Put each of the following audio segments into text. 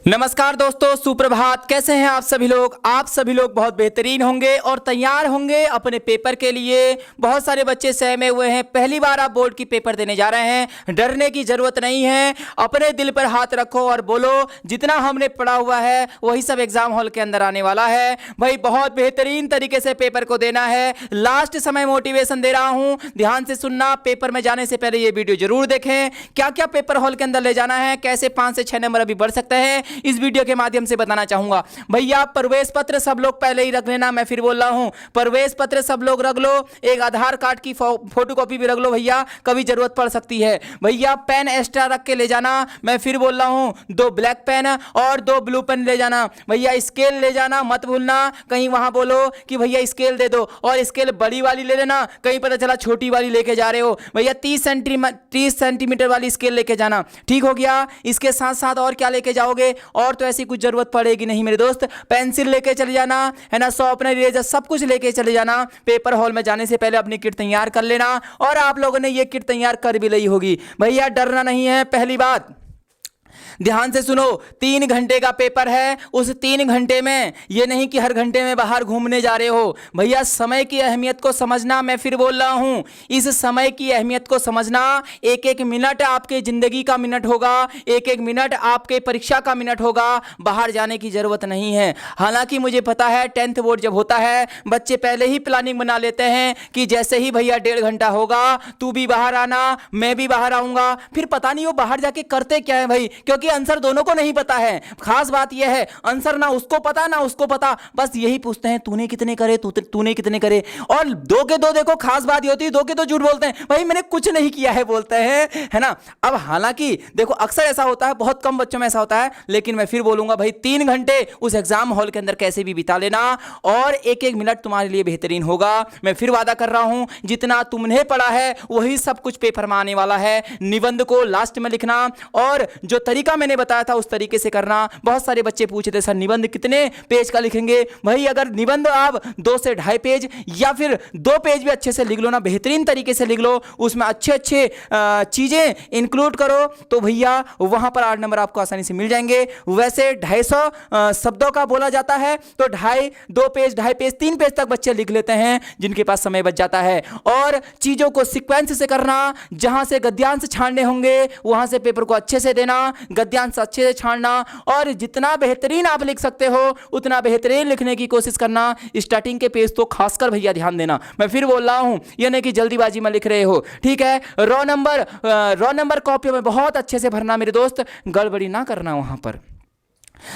नमस्कार दोस्तों, सुप्रभात। कैसे हैं आप सभी लोग? आप सभी लोग बहुत बेहतरीन होंगे और तैयार होंगे अपने पेपर के लिए। बहुत सारे बच्चे सहमे हुए हैं, पहली बार आप बोर्ड की पेपर देने जा रहे हैं। डरने की जरूरत नहीं है, अपने दिल पर हाथ रखो और बोलो जितना हमने पढ़ा हुआ है वही सब एग्जाम हॉल के अंदर आने वाला है। भाई बहुत बेहतरीन तरीके से पेपर को देना है। लास्ट समय मोटिवेशन दे रहा हूं, ध्यान से सुनना। पेपर में जाने से पहले ये वीडियो जरूर देखें, क्या क्या पेपर हॉल के अंदर ले जाना है, कैसे 5 से 6 नंबर अभी बढ़ सकते हैं, इस वीडियो के माध्यम से बताना चाहूंगा। भैया प्रवेश पत्र सब लोग पहले ही रख लेना। मैं फिर बोल रहा हूं, प्रवेश पत्र सब लोग रख लो। एक आधार कार्ड की फोटोकॉपी भी रख लो भैया, कभी जरूरत पड़ सकती है। भैया पेन एक्स्ट्रा रख के ले जाना। मैं फिर बोल रहा हूं, 2 ब्लैक पेन और 2 ब्लू पेन ले जाना। भैया स्केल ले जाना, मत भूलना कहीं वहां बोलो कि भैया स्केल दे दो, और स्केल बड़ी वाली ले लेना, कहीं पता चला छोटी वाली लेके जा रहे हो। भैया 30 सेंटीमीटर वाली स्केल लेके जाना। ठीक हो गया। इसके साथ साथ और क्या लेके जाओगे? और तो ऐसी कुछ जरूरत पड़ेगी नहीं मेरे दोस्त। पेंसिल लेके चले जाना है ना, शॉर्पनर, इरेजर सब कुछ लेके चले जाना। पेपर हॉल में जाने से पहले अपनी किट तैयार कर लेना। और आप लोगों ने ये किट तैयार कर भी ली होगी। भैया डरना नहीं है। पहली बात ध्यान से सुनो, 3 घंटे का पेपर है। उस 3 घंटे में ये नहीं कि हर घंटे में बाहर घूमने जा रहे हो। भैया समय की अहमियत को समझना। मैं फिर बोल रहा हूं, इस समय की अहमियत को समझना। एक एक मिनट आपके जिंदगी का मिनट होगा, एक एक मिनट आपके परीक्षा का मिनट होगा। बाहर जाने की जरूरत नहीं है। हालांकि मुझे पता है 10th बोर्ड जब होता है बच्चे पहले ही प्लानिंग बना लेते हैं कि जैसे ही भैया 1.5 घंटा होगा तू भी बाहर आना, मैं भी बाहर आऊंगा। फिर पता नहीं वो बाहर जाके करते क्या है भाई, क्योंकि आंसर दोनों को नहीं पता है। खास बात यह है, आंसर ना उसको पता ना उसको पता, बस यही पूछते हैं तूने कितने करे, तूने कितने करे। और 2 के 2 देखो, खास बात ये होती है 2 के 2 झूठ बोलते हैं, भाई मैंने कुछ नहीं किया है बोलते हैं, है ना। अब हालांकि देखो अक्सर ऐसा होता है, बहुत कम बच्चों में ऐसा होता है, लेकिन मैं फिर बोलूंगा भाई 3 घंटे उस एग्जाम हॉल के अंदर कैसे भी बिता लेना, और एक एक मिनट तुम्हारे लिए बेहतरीन होगा। मैं फिर वादा कर रहा हूं, जितना तुमने पढ़ा है वही सब कुछ पेपर में आने वाला है। निबंध को लास्ट में लिखना, और जो तरीका मैंने बताया था उस तरीके से करना। बहुत सारे बच्चे पूछे थे सर निबंध कितने पेज का लिखेंगे। भाई अगर निबंध आप 2 से 2.5 पेज या फिर 2 पेज भी अच्छे से लिख लो ना, बेहतरीन तरीके से लिख लो, उसमें अच्छे अच्छे चीजें इंक्लूड करो, तो भैया वहां पर 8 नंबर आपको आसानी से मिल जाएंगे। वैसे 250 शब्दों का बोला जाता है, तो 2 पेज 2.5 पेज 3 पेज तक बच्चे लिख लेते हैं, जिनके पास समय बच जाता है। और चीजों को सीक्वेंस से करना, जहां से गद्यांश छाड़ने होंगे वहां से पेपर को अच्छे से देना, गद्यांश अच्छे से छाड़ना, और जितना बेहतरीन आप लिख सकते हो उतना बेहतरीन लिखने की कोशिश करना। स्टार्टिंग के पेज तो खासकर भैया ध्यान देना। मैं फिर बोल रहा हूं, ये नहीं कि जल्दीबाजी में लिख रहे हो, ठीक है। रॉ नंबर कॉपी में बहुत अच्छे से भरना मेरे दोस्त, गड़बड़ी ना करना वहां पर।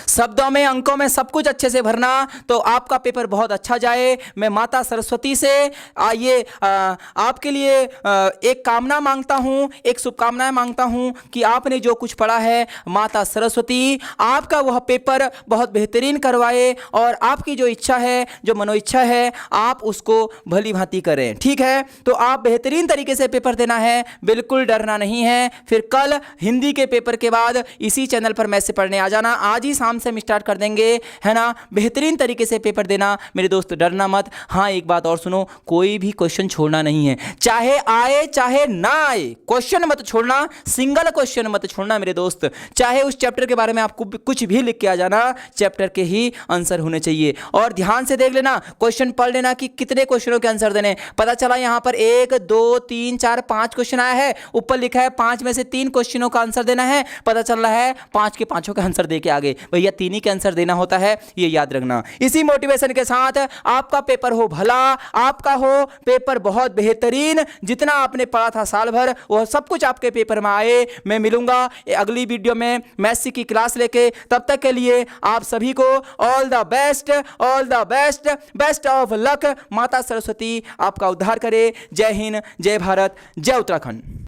शब्दों में, अंकों में सब कुछ अच्छे से भरना, तो आपका पेपर बहुत अच्छा जाए। मैं माता सरस्वती से आइए आपके लिए एक कामना मांगता हूं, एक शुभकामनाएं मांगता हूं कि आपने जो कुछ पढ़ा है माता सरस्वती आपका वह पेपर बहुत बेहतरीन करवाए, और आपकी जो इच्छा है, जो मनोइच्छा है, आप उसको भली भांति करें, ठीक है। तो आप बेहतरीन तरीके से पेपर देना है, बिल्कुल डरना नहीं है। फिर कल हिंदी के पेपर के बाद इसी चैनल पर मैसेज पढ़ने आ जाना। आज शाम से हम स्टार्ट कर देंगे, है ना। बेहतरीन तरीके से पेपर देना मेरे दोस्त, डरना मत। हाँ एक बात और सुनो, कोई भी क्वेश्चन छोड़ना नहीं है, चाहे आए चाहे ना आए, क्वेश्चन मत छोड़ना, सिंगल क्वेश्चन मत छोड़ना मेरे दोस्त। चाहे उस चैप्टर के बारे में आपको कुछ भी लिख के आ जाना, चैप्टर के ही आंसर होने चाहिए। और ध्यान से देख लेना, क्वेश्चन पढ़ लेना कि कितने क्वेश्चनों के आंसर देने। पता चला यहां पर 1 2 3 4 5 क्वेश्चन आया है, ऊपर लिखा है 5 में से 3 क्वेश्चनों का आंसर देना है, पता चल रहा है 5 के 5 का आंसर दे के आगे। भैया 3 ही का आंसर देना होता है, ये याद रखना। इसी मोटिवेशन के साथ आपका पेपर हो भला, आपका हो पेपर बहुत बेहतरीन, जितना आपने पढ़ा था साल भर वह सब कुछ आपके पेपर में आए। मैं मिलूंगा अगली वीडियो में मैथ्स की क्लास लेके, तब तक के लिए आप सभी को all the best, all the best, best of luck. माता सरस्वती आपका उद्धार करे। जय हिंद, जय भारत, जय उत्तराखंड।